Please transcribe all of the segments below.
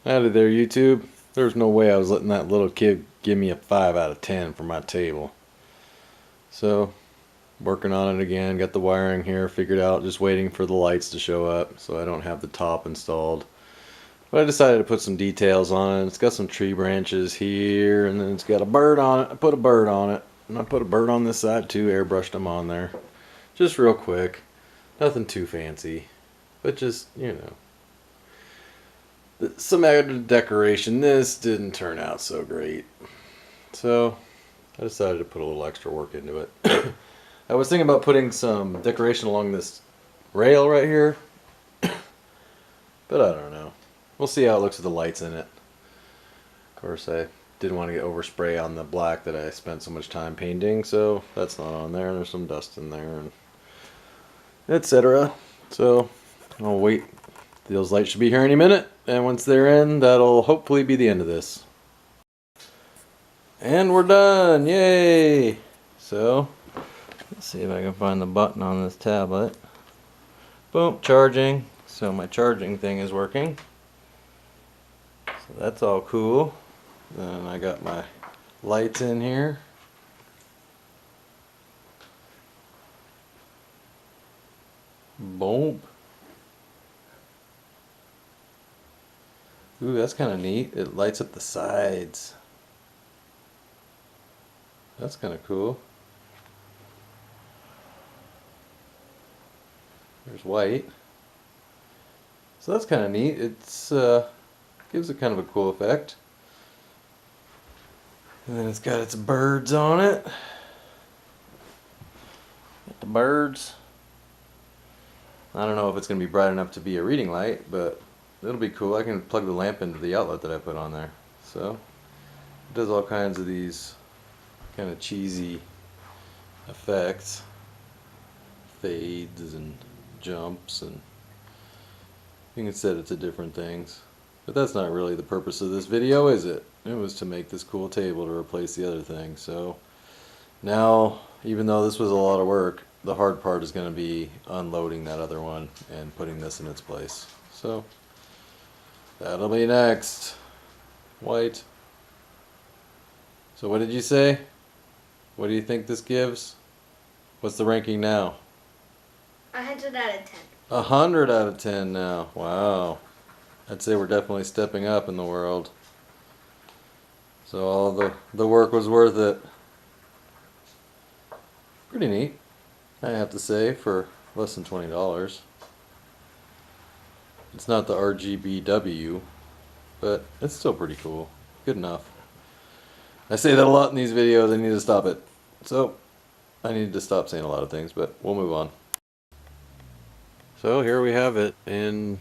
Howdy there, YouTube. There's no way I was letting that little kid give me a 5 out of 10 for my table. So, working on it again. Got the wiring here figured out. Just waiting for the lights to show up so I don't have the top installed. But I decided to put some details on it. It's got some tree branches here, and then it's got a bird on it. I put a bird on it. And I put a bird on this side too. Airbrushed them on there. Just real quick. Nothing too fancy. But just, you know. Some added decoration. This didn't turn out so great, so I decided to put a little extra work into it. I was thinking about putting some decoration along this rail right here, but I don't know. We'll see how it looks with the lights in it. Of course, I didn't want to get overspray on the black that I spent so much time painting, so that's not on there. There's some dust in there, and etc. So I'll wait. Those lights should be here any minute, and once they're in, that'll hopefully be the end of this. And we're done! Yay! So, let's see if I can find the button on this tablet. Boom, charging. So my charging thing is working. So that's all cool. Then I got my lights in here. Boom. Ooh, that's kind of neat. It lights up the sides. That's kind of cool. There's white. So that's kind of neat. It's gives it kind of a cool effect. And then it's got its birds on it. Got the birds. I don't know if it's going to be bright enough to be a reading light, but it'll be cool. I can plug the lamp into the outlet that I put on there. So it does all kinds of these kind of cheesy effects. Fades and jumps, and you can set it to different things. But that's not really the purpose of this video, is it? It was to make this cool table to replace the other thing. So now, even though this was a lot of work, the hard part is going to be unloading that other one and putting this in its place. So that'll be next. White. So what did you say? What do you think this gives? What's the ranking now? 100 out of 10. 100 out of 10 now. Wow. I'd say we're definitely stepping up in the world. So all the work was worth it. Pretty neat, I have to say, for less than $20. It's not the RGBW, but it's still pretty cool. Good enough. I say that a lot in these videos. I need to stop it. So, I need to stop saying a lot of things, but we'll move on. So here we have it in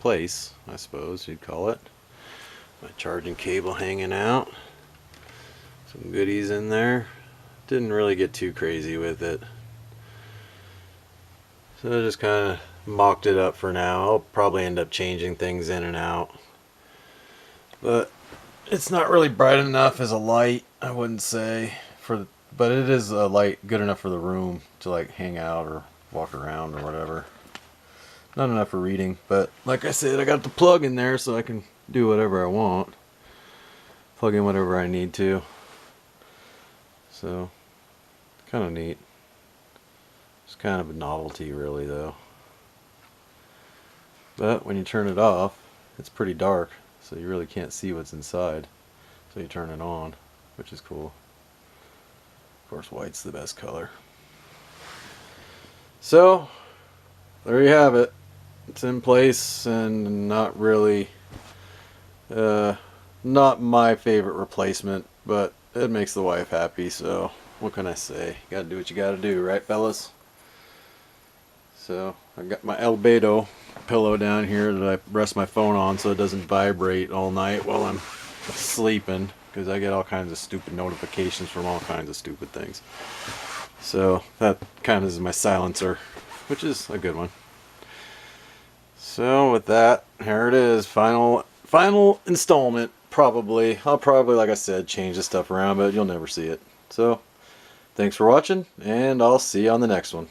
place, I suppose you'd call it. My charging cable hanging out. Some goodies in there. Didn't really get too crazy with it. So I just kind of mocked it up for now. I'll probably end up changing things in and out. But it's not really bright enough as a light, I wouldn't say. But it is a light good enough for the room to like hang out or walk around or whatever. Not enough for reading, but like I said, I got the plug in there so I can do whatever I want. Plug in whatever I need to. So, kind of neat. It's kind of a novelty really though. But when you turn it off, it's pretty dark, so you really can't see what's inside. So you turn it on, which is cool. Of course, white's the best color. So, there you have it. It's in place and not really, not my favorite replacement, but it makes the wife happy, so what can I say? You gotta do what you gotta do, right fellas? So, I got my Albedo pillow down here that I rest my phone on so it doesn't vibrate all night while I'm sleeping, because I get all kinds of stupid notifications from all kinds of stupid things. So, that kind of is my silencer, which is a good one. So with that, here it is, final installment, probably. I'll probably, like I said, change the stuff around, but you'll never see it. So, thanks for watching, and I'll see you on the next one.